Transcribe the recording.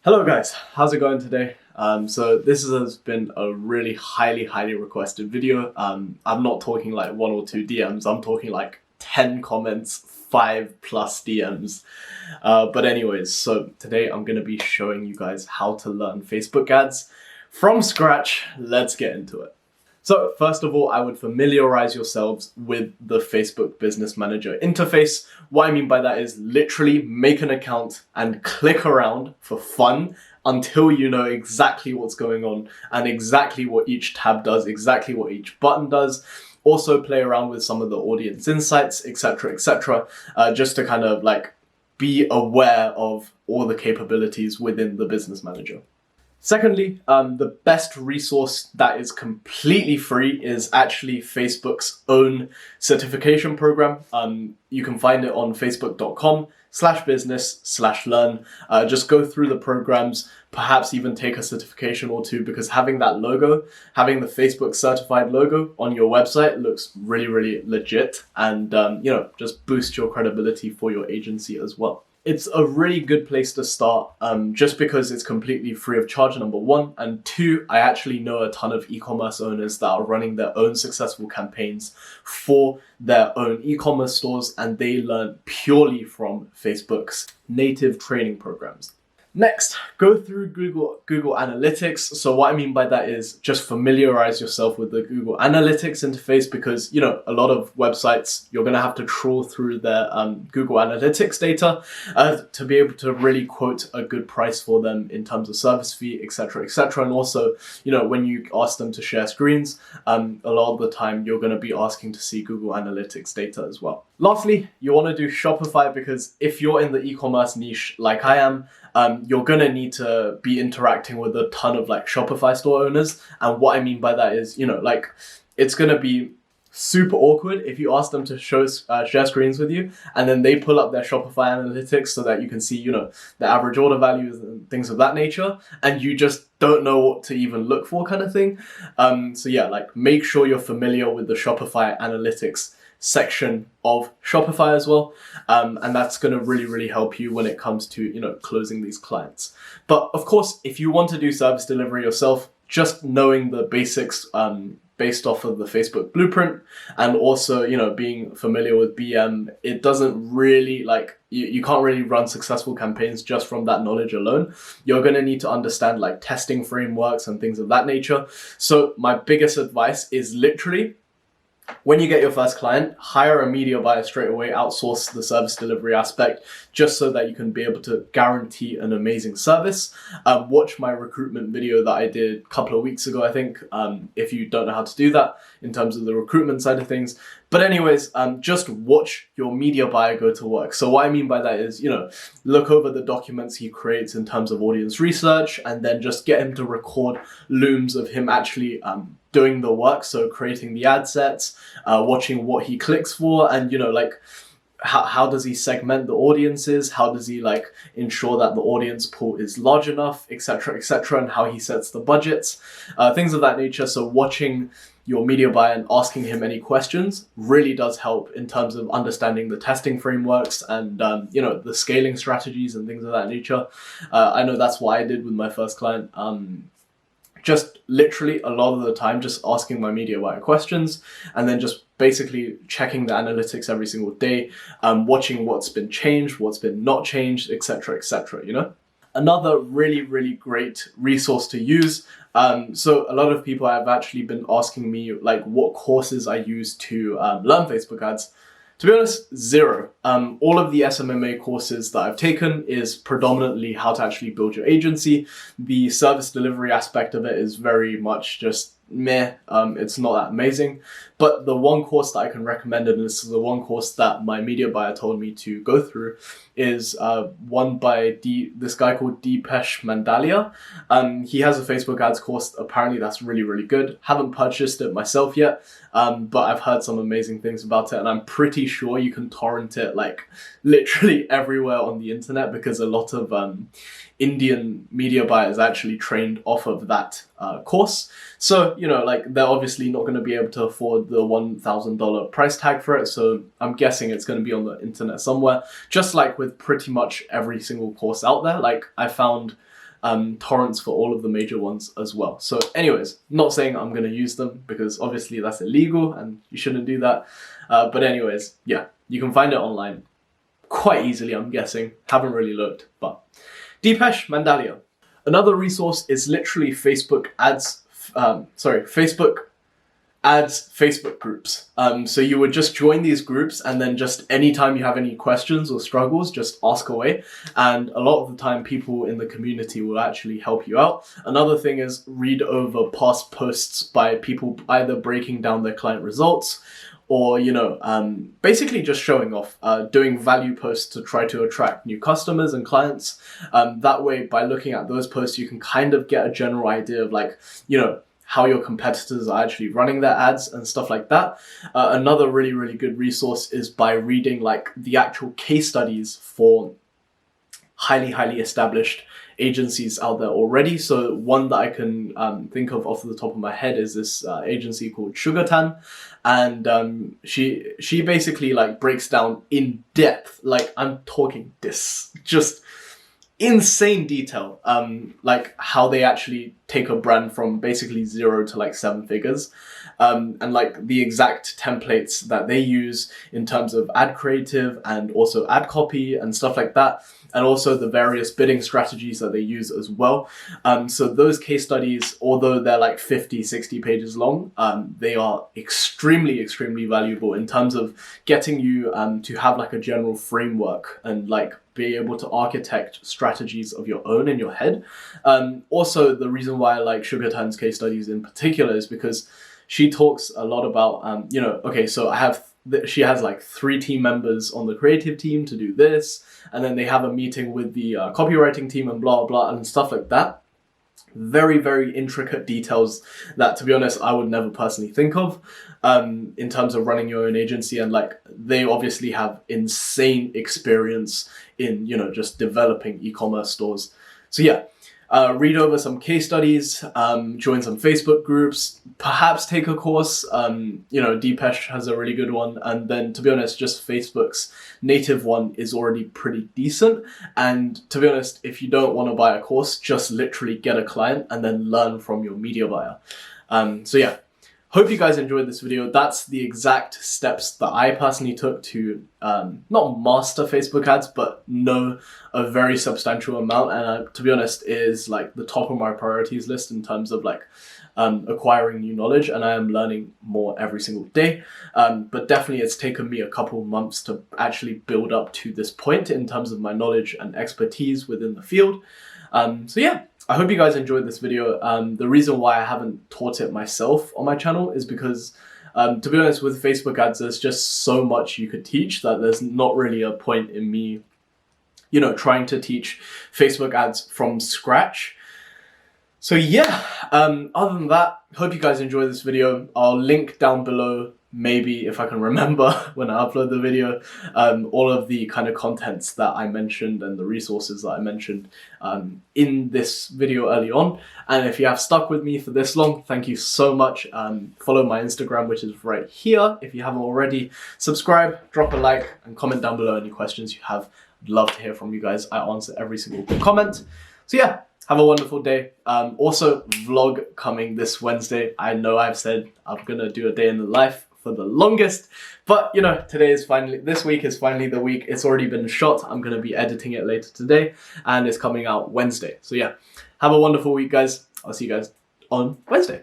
Hello guys, how's it going today? So this has been a really highly requested video. I'm not talking like 1 or 2 DMs, I'm talking like 10 comments, 5+ DMs. But anyways, so today I'm going to be showing you guys how to learn Facebook ads from scratch. Let's get into it. So first of all, I would familiarize yourselves with the Facebook Business Manager interface. What I mean by that is literally make an account and click around for fun until you know exactly what's going on and exactly what each tab does, exactly what each button does. Also play around with some of the audience insights, etc., just to kind of like be aware of all the capabilities within the Business Manager. Secondly, the best resource that is completely free is actually Facebook's own certification program. You can find it on facebook.com/business/learn. Just go through the programs, perhaps even take a certification or two, because having that logo, having the Facebook certified logo on your website looks really legit and, just boost your credibility for your agency as well. It's a really good place to start, just because it's completely free of charge, number one. And two, I actually know a ton of e-commerce owners that are running their own successful campaigns for their own e-commerce stores, and they learn purely from Facebook's native training programs. Next, go through Google Analytics. So what I mean by that is just familiarize yourself with the Google Analytics interface, because, a lot of websites, you're going to have to trawl through their Google Analytics data to be able to really quote a good price for them in terms of service fee, etc. And also, when you ask them to share screens, a lot of the time you're going to be asking to see Google Analytics data as well. Lastly, you want to do Shopify, because if you're in the e-commerce niche like I am, you're gonna need to be interacting with a ton of like Shopify store owners. And what I mean by that is, it's gonna be super awkward if you ask them to share screens with you, and then they pull up their Shopify analytics so that you can see, the average order values and things of that nature, and you just don't know what to even look for, kind of thing. So yeah, make sure you're familiar with the Shopify analytics section of Shopify as well, and that's going to really help you when it comes to closing these clients. But of course, if you want to do service delivery yourself, just knowing the basics based off of the Facebook blueprint, and also being familiar with BM, it doesn't really you can't really run successful campaigns just from that knowledge alone. You're going to need to understand testing frameworks and things of that nature. So my biggest advice is literally, when you get your first client, hire a media buyer straight away, outsource the service delivery aspect, just so that you can be able to guarantee an amazing service. Watch my recruitment video that I did a couple of weeks ago, I think, if you don't know how to do that in terms of the recruitment side of things. But anyways, just watch your media buyer go to work. So what I mean by that is, look over the documents he creates in terms of audience research, and then just get him to record looms of him actually doing the work. So creating the ad sets, watching what he clicks for, and how does he segment the audiences? How does he ensure that the audience pool is large enough, etc., and how he sets the budgets, things of that nature. So watching your media buyer and asking him any questions really does help in terms of understanding the testing frameworks and the scaling strategies and things of that nature. I know that's what I did with my first client. Just literally a lot of the time just asking my media buyer questions, and then just basically checking the analytics every single day, watching what's been changed, what's been not changed, etc. Another really great resource to use. So a lot of people have actually been asking me what courses I use to learn Facebook ads. To be honest, zero. All of the SMMA courses that I've taken is predominantly how to actually build your agency. The service delivery aspect of it is very much just meh. It's not that amazing. But the one course that I can recommend, and this is the one course that my media buyer told me to go through, is one by this guy called Deepesh Mandalia. He has a Facebook ads course. Apparently that's really good. Haven't purchased it myself yet, but I've heard some amazing things about it, and I'm pretty sure you can torrent it literally everywhere on the internet, because a lot of Indian media buyers actually trained off of that course. So, they're obviously not going to be able to afford the $1,000 price tag for it. So I'm guessing it's going to be on the internet somewhere, just like with pretty much every single course out there. I found torrents for all of the major ones as well. So anyways, not saying I'm going to use them because obviously that's illegal and you shouldn't do that. But anyways, yeah, you can find it online quite easily, I'm guessing. Haven't really looked, but Deepesh Mandalia. Another resource is literally Facebook ads, Facebook ads Facebook groups. So you would just join these groups and then just anytime you have any questions or struggles, just ask away. And a lot of the time people in the community will actually help you out. Another thing is read over past posts by people either breaking down their client results or, basically just showing off, doing value posts to try to attract new customers and clients. That way, by looking at those posts, you can kind of get a general idea of how your competitors are actually running their ads and stuff like that. Another really, really good resource is by reading the actual case studies for highly, highly established agencies out there already. So one that I can think of off the top of my head is this agency called Sugartan, and she basically breaks down in depth, I'm talking this just insane detail, how they actually take a brand from basically 0 to 7 figures, and the exact templates that they use in terms of ad creative and also ad copy and stuff like that, and also the various bidding strategies that they use as well. So those case studies, although they're 50, 60 pages long, they are extremely, extremely valuable in terms of getting you to have a general framework and be able to architect strategies of your own in your head. Also, the reason why I like Sugartan's case studies in particular is because she talks a lot about, she has 3 team members on the creative team to do this, and then they have a meeting with the copywriting team and blah, blah, and stuff like that. Very, very intricate details that, to be honest, I would never personally think of in terms of running your own agency. And they obviously have insane experience in, just developing e-commerce stores. So yeah, read over some case studies, join some Facebook groups, perhaps take a course. Deepesh has a really good one. And then, to be honest, just Facebook's native one is already pretty decent. And to be honest, if you don't want to buy a course, just literally get a client and then learn from your media buyer. So yeah, hope you guys enjoyed this video. That's the exact steps that I personally took to not master Facebook ads, but know a very substantial amount. And to be honest, is the top of my priorities list in terms of acquiring new knowledge, and I am learning more every single day. But definitely it's taken me a couple months to actually build up to this point in terms of my knowledge and expertise within the field. So yeah, I hope you guys enjoyed this video. The reason why I haven't taught it myself on my channel is because, to be honest, with Facebook ads, there's just so much you could teach that there's not really a point in me, trying to teach Facebook ads from scratch. So yeah, other than that, hope you guys enjoyed this video. I'll link down below, maybe if I can remember when I upload the video, all of the kind of contents that I mentioned and the resources that I mentioned in this video early on. And if you have stuck with me for this long, thank you so much. Follow my Instagram, which is right here. If you haven't already, subscribe, drop a like, and comment down below any questions you have. I'd love to hear from you guys. I answer every single comment. So yeah, have a wonderful day. Also, vlog coming this Wednesday. I know I've said I'm gonna do a day in the life for the longest, but this week is finally the week. It's already been shot. I'm gonna be editing it later today, and it's coming out Wednesday. So yeah, have a wonderful week, guys. I'll see you guys on Wednesday.